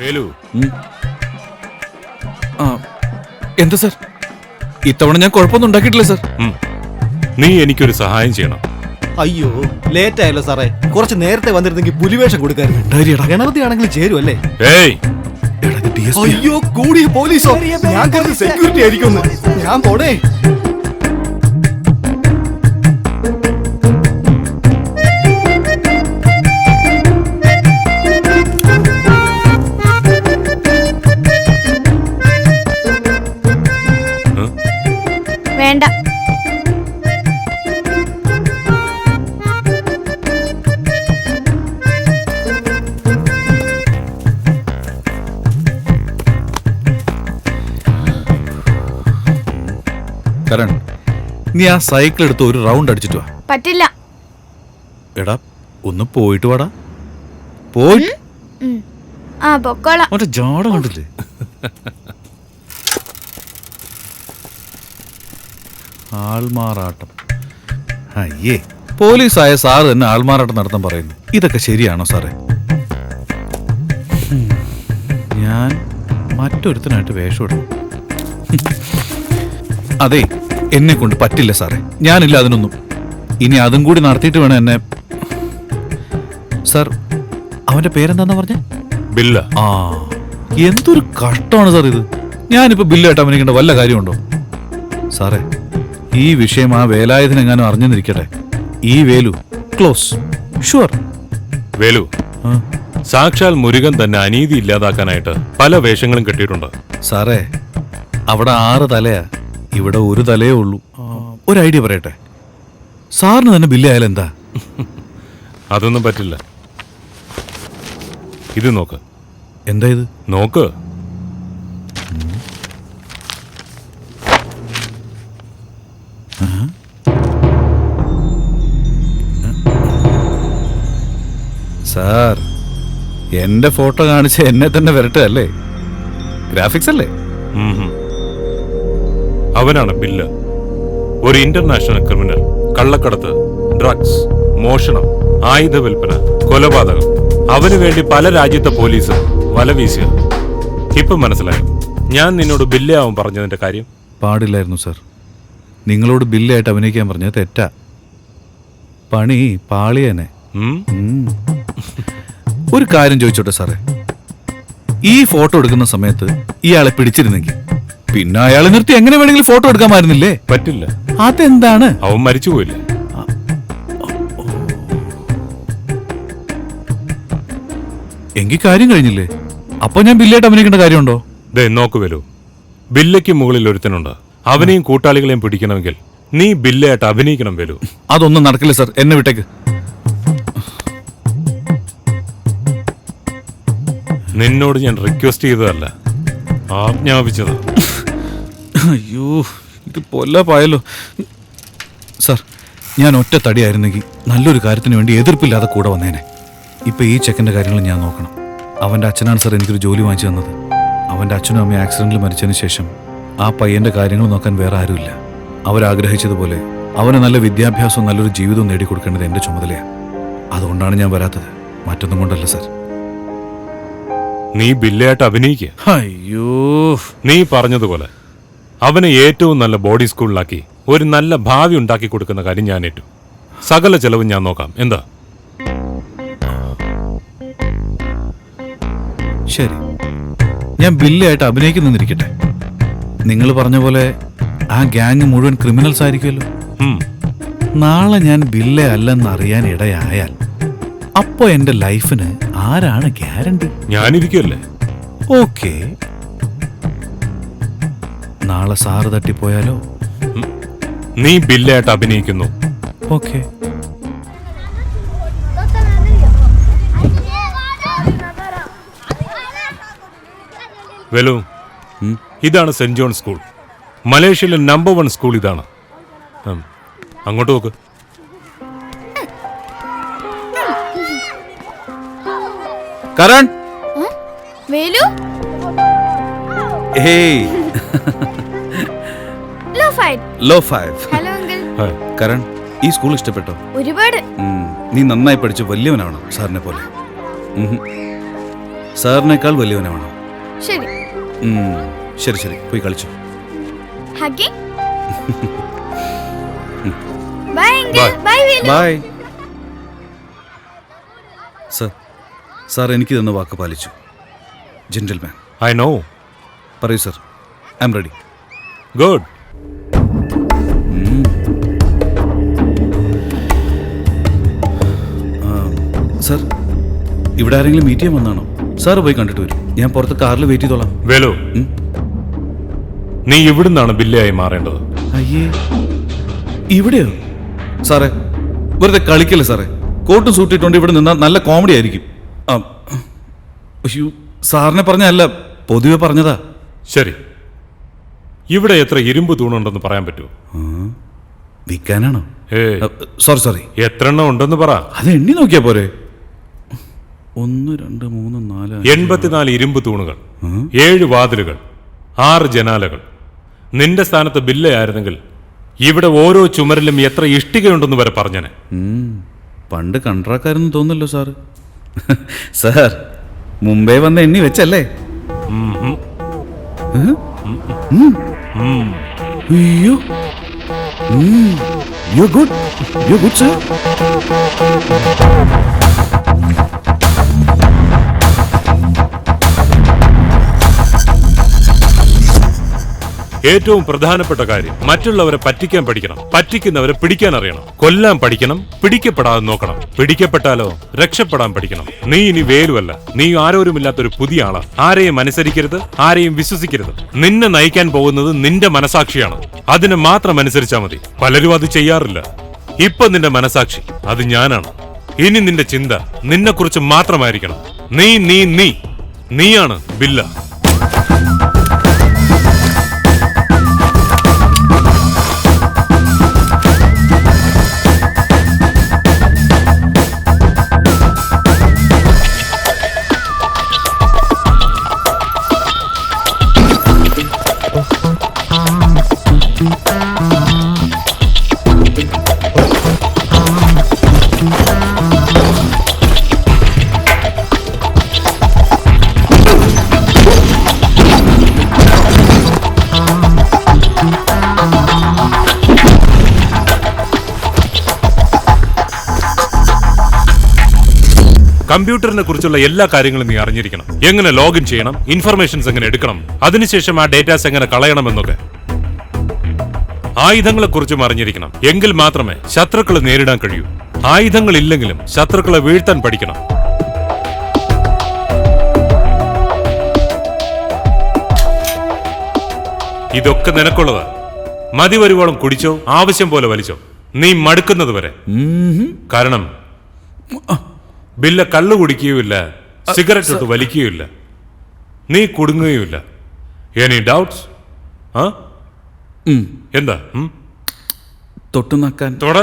വേലു, എന്താ സാർ? ഇത്തവണ ഞാൻ കുഴപ്പമൊന്നും ഉണ്ടാക്കിയിട്ടില്ല സാർ. നീ എനിക്കൊരു സഹായം ചെയ്യണം. അയ്യോ, ലേറ്റ് ആയല്ലോ സാറേ. കുറച്ച് നേരത്തെ വന്നിരുന്നെങ്കിൽ പുലിവേഷം കൊടുക്കായിരുന്നു. ഗണപതി ആണെങ്കിലും ചേരുവല്ലേ? ഏയ്, അയ്യോ, കൂടിയ പോലീസോ? ഞാൻ കരുതി സെക്യൂരിറ്റി ആയിരിക്കും. ഞാൻ പോണേ. വേണ്ട. കരൺ, നീ ആ സൈക്കിൾ എടുത്ത് ഒരു റൗണ്ട് അടിച്ചിട്ട് വാ. പറ്റില്ല. എടാ, ഒന്ന് പോയിട്ട് വാടാ. പോയി പൊക്കോളാം. മറ്റേ ജാട കണ്ടില്ലേ? ആൾമാറാട്ടം. അയ്യേ, പോലീസായ സാറ് തന്നെ ആൾമാറാട്ടം നടത്താൻ പറയുന്നു. ഇതൊക്കെ ശരിയാണോ സാറേ? ഞാൻ മറ്റൊരുത്തനായിട്ട് വേഷം ഇടും. അതെ, എന്നെ കൊണ്ട് പറ്റില്ല സാറേ. ഞാനില്ല അതിനൊന്നും. ഇനി അതും കൂടി നടത്തിയിട്ട് വേണം എന്നെ. സാർ, അവന്റെ പേരെന്താന്നാ പറഞ്ഞ? ബില്ല. ആ, എന്തൊരു കഷ്ടമാണ് സാർ ഇത്. ഞാനിപ്പോ ബില്ലായിട്ട് അഭിനയിക്കേണ്ട വല്ല കാര്യമുണ്ടോ സാറേ? ഈ വിഷയം ആ വേലായുധനെങ്ങാനും അറിഞ്ഞെന്നിരിക്കട്ടെ. ഈ വേലു ക്ലോസ് ഷുവർ. വേലു, സാക്ഷാൽ മുരുകൻ തന്നെ അനീതി ഇല്ലാതാക്കാനായിട്ട് പല വേഷങ്ങളും കെട്ടിയിട്ടുണ്ട്. സാറേ, അവിടെ 6 തലയാ, ഇവിടെ 1 തലയേ ഉള്ളൂ. ഒരു ഐഡിയ പറയട്ടെ, സാറിന് തന്നെ ബില്ലായാലും എന്താ? അതൊന്നും പറ്റില്ല. ഇത് നോക്ക്. എന്താ ഇത്? നോക്ക്. സാർ, എന്റെ ഫോട്ടോ കാണിച്ച് എന്നെ തന്നെ വരട്ടെ അല്ലേ? ഗ്രാഫിക്സ് അല്ലേ? അവനാണ് ബില്ല്. ഒരു ഇന്റർനാഷണൽ ക്രിമിനൽ. കള്ളക്കടത്ത്, ഡ്രഗ്സ്, മോഷണം, ആയുധ വിൽപ്പന, കൊലപാതകം. അവന് വേണ്ടി പല രാജ്യത്തെ പോലീസ് വല വീശുക. ഇപ്പം മനസ്സിലായോ ഞാൻ നിന്നോട് ബില്ലാവും പറഞ്ഞതിന്റെ കാര്യം? പാടില്ലായിരുന്നു സാർ. നിങ്ങളോട് ബില്ലായിട്ട് അഭിനയിക്കാൻ പറഞ്ഞത് തെറ്റാ. പണി പാളിയനെ. ഒരു കാര്യം ചോദിച്ചോട്ടെ സാറേ, ഈ ഫോട്ടോ എടുക്കുന്ന സമയത്ത് ഇയാളെ പിടിച്ചിരുന്നെങ്കിൽ പിന്നെ അയാളെ നിർത്തി എങ്ങനെ വേണമെങ്കിലും ഫോട്ടോ എടുക്കാമായിരുന്നില്ലേ? പറ്റില്ല. അതെന്താണ്? അവൻ മരിച്ചുപോയില്ലേ? എങ്കിൽ കാര്യം കഴിഞ്ഞില്ലേ? അപ്പൊ ഞാൻ ബില്ലായിട്ട് അഭിനയിക്കേണ്ട കാര്യമുണ്ടോ? ദേ നോക്ക് വേലു, ബില്ലയ്ക്ക് മുകളിൽ ഒരുത്തനുണ്ട്. അവനെയും കൂട്ടാളികളെയും പിടിക്കണമെങ്കിൽ നീ ബില്ലായിട്ട് അഭിനയിക്കണം വേലു. അതൊന്നും നടക്കില്ല സാർ, എന്നെ വിട്ടേക്ക്. നിന്നോട് ഞാൻ റിക്വസ്റ്റ് ചെയ്തതല്ല, ആജ്ഞാപിച്ചത്. അയ്യോ, ഇത് പൊല്ലപ്പായല്ലോ സാർ. ഞാൻ ഒറ്റ തടിയായിരുന്നെങ്കിൽ നല്ലൊരു കാര്യത്തിന് വേണ്ടി എതിർപ്പില്ലാതെ കൂടെ വന്നേനെ. ഇപ്പൊ ഈ ചെക്കൻ്റെ കാര്യങ്ങൾ ഞാൻ നോക്കണം. അവൻ്റെ അച്ഛനാണ് സാർ എനിക്കൊരു ജോലി വാങ്ങിച്ചു തന്നത്. അവൻ്റെ അച്ഛനും അമ്മയും ആക്സിഡന്റിൽ മരിച്ചതിന് ശേഷം ആ പയ്യന്റെ കാര്യങ്ങൾ നോക്കാൻ വേറെ ആരുമില്ല. അവരാഗ്രഹിച്ചതുപോലെ അവന് നല്ല വിദ്യാഭ്യാസവും നല്ലൊരു ജീവിതവും നേടിക്കൊടുക്കേണ്ടത് എൻ്റെ ചുമതലയാണ്. അതുകൊണ്ടാണ് ഞാൻ വരാത്തത്, മറ്റൊന്നും കൊണ്ടല്ല സാർ. നീ ബില്ലായിട്ട് അഭിനയിക്കുക. അയ്യോ, നീ പറഞ്ഞതുപോലെ അവനെ ഏറ്റവും നല്ല ബോഡി സ്കൂളിലാക്കി ഒരു നല്ല ഭാവി ഉണ്ടാക്കി കൊടുക്കുന്ന കാര്യം ഞാൻ ഏറ്റു. സകല ചെലവും ഞാൻ നോക്കാം. എന്താ? ശരി, ഞാൻ ബില്ലായിട്ട് അഭിനയിക്കുന്നിരിക്കട്ടെ. നിങ്ങൾ പറഞ്ഞ പോലെ ആ ഗ്യാങ് മുഴുവൻ ക്രിമിനൽസ് ആയിരിക്കുമല്ലോ. നാളെ ഞാൻ ബില്ലേ അല്ലെന്ന് അറിയാൻ ഇടയായാൽ അപ്പോ എന്റെ ലൈഫിന് ആരാണ് ഗ്യാരണ്ടി? ഞാനിരിക്കുമല്ലേ. ഓക്കെ, നാളെ സാറ് തട്ടിപ്പോയാലോ? നീ ബില്ലായിട്ട് അഭിനയിക്കുന്നു. ഓക്കെ. വേലു, ഇതാണ് സെന്റ് ജോൺ സ്കൂൾ. മലേഷ്യയിലെ നമ്പർ 1 സ്കൂൾ ഇതാണ്. അങ്ങോട്ട് നോക്ക്. കരൺ, വേലു, ഹേയ്, ലോ 5. Hello uncle. കരൺ, ഈ സ്കൂൾ ഇഷ്ടപ്പെട്ടോ? ഒരുപാട്. നീ നന്നായി പഠിച്ച് വലിയവനാണ് സാറിനെ പോലെ. സാറിനേക്കാൾ വലിയവനെ വേണം. ശരി. ശരി ശരി, പോയി കളിച്ചു. Hugging. Bye uncle. Bye. Bye Velu. Bye. Sir എനിക്ക് തന്ന വാക്ക് പാലിച്ചു. ജെന്റിൽമാൻ. I know. പറയൂ sir, I'm ready. Good. Sir, ഇവിടെ ആരെങ്കിലും മീറ്റ് ചെയ്യാൻ വന്നാണോ? സാറ് പോയി കണ്ടിട്ട് വരും, ഞാൻ പുറത്ത് കാറിൽ വെയിറ്റ് ചെയ്തോളാം. വേലു, നീ ഇവിടുന്നാണ് ബില്ലയായി മാറേണ്ടത്. അയ്യേ, ഇവിടെയോ? സാറേ വെറുതെ കളിക്കല്ലേ സാറേ. കോട്ടും സൂട്ടിട്ടുണ്ട് ഇവിടെ നിന്നാൽ നല്ല കോമഡി ആയിരിക്കും. അയ്യോ, സാറിനെ പറഞ്ഞല്ല, പൊതുവെ പറഞ്ഞതാ. ശരി, ഇവിടെ എത്ര ഇരുമ്പ് തൂണുണ്ടെന്ന് പറയാൻ പറ്റുമോ? വിൽക്കാനാണോ? സോറി, എത്ര എണ്ണം ഉണ്ടെന്ന് പറ. അത് എണ്ണി നോക്കിയാ പോരെ? 1 2 3 4 84 ഇരുമ്പ് തൂണുകൾ, 7 വാതിലുകൾ, 6 ജനാലകൾ. നിന്റെ സ്ഥാനത്ത് ബില്ലയായിരുന്നെങ്കിൽ ഇവിടെ ഓരോ ചുമരിലും എത്ര ഇഷ്ടികയുണ്ടെന്ന് വരെ പറഞ്ഞനെ. പണ്ട് കൺട്രാക്കാരെന്ന് തോന്നല്ലോ സാറ്. സാർ മുംബൈ വന്ന് എണ്ണി വെച്ചല്ലേ? അയ്യോ, you good, you good sir. ഏറ്റവും പ്രധാനപ്പെട്ട കാര്യം, മറ്റുള്ളവരെ പറ്റിക്കാൻ പഠിക്കണം, പറ്റിക്കുന്നവരെ പിടിക്കാൻ അറിയണം. കൊല്ലാൻ പഠിക്കണം, പിടിക്കപ്പെടാതെ നോക്കണം. പിടിക്കപ്പെട്ടാലോ രക്ഷപ്പെടാൻ പഠിക്കണം. നീ ഇനി വേലുവല്ല, നീ ആരോരുമില്ലാത്തൊരു പുതിയ ആളാ. ആരെയും അനുസരിക്കരുത്, ആരെയും വിശ്വസിക്കരുത്. നിന്നെ നയിക്കാൻ പോകുന്നത് നിന്റെ മനസാക്ഷിയാണ്. അതിനെ മാത്രം അനുസരിച്ചാൽ മതി. പലരും അത് ചെയ്യാറില്ല. ഇപ്പൊ നിന്റെ മനസാക്ഷി അത് ഞാനാണ്. ഇനി നിന്റെ ചിന്ത നിന്നെ കുറിച്ച് മാത്രമായിരിക്കണം. നീ നീ നീ നീയാണ് ബില്ല. കമ്പ്യൂട്ടറിനെ കുറിച്ചുള്ള എല്ലാ കാര്യങ്ങളും നീ അറിഞ്ഞിരിക്കണം. എങ്ങനെ ലോഗിൻ ചെയ്യണം, ഇൻഫർമേഷൻസ് എങ്ങനെ എടുക്കണം, അതിനുശേഷം ആ ഡേറ്റാസ് എങ്ങനെ കളയണം എന്നൊക്കെ. ആയുധങ്ങളെ കുറിച്ചും അറിഞ്ഞിരിക്കണം. എങ്കിൽ മാത്രമേ ശത്രുക്കളെ നേരിടാൻ കഴിയൂ. ആയുധങ്ങൾ ഇല്ലെങ്കിലും ശത്രുക്കളെ വീഴ്ത്താൻ പഠിക്കണം. ഇതൊക്കെ നിനക്കുള്ളതാ. മതി വരുവോളം കുടിച്ചോ, ആവശ്യം പോലെ വലിച്ചോ, നീ മടുക്കുന്നത് വരെ. കാരണം ബില്ല കള്ളു കുടിക്കുകയുമില്ല, സിഗരറ്റ് ഇട്ട് വലിക്കുകയില്ല, നീ കുടുങ്ങുകയുമില്ല. Any doubts? എന്താ തൊട്ടു നക്കാൻ തൊട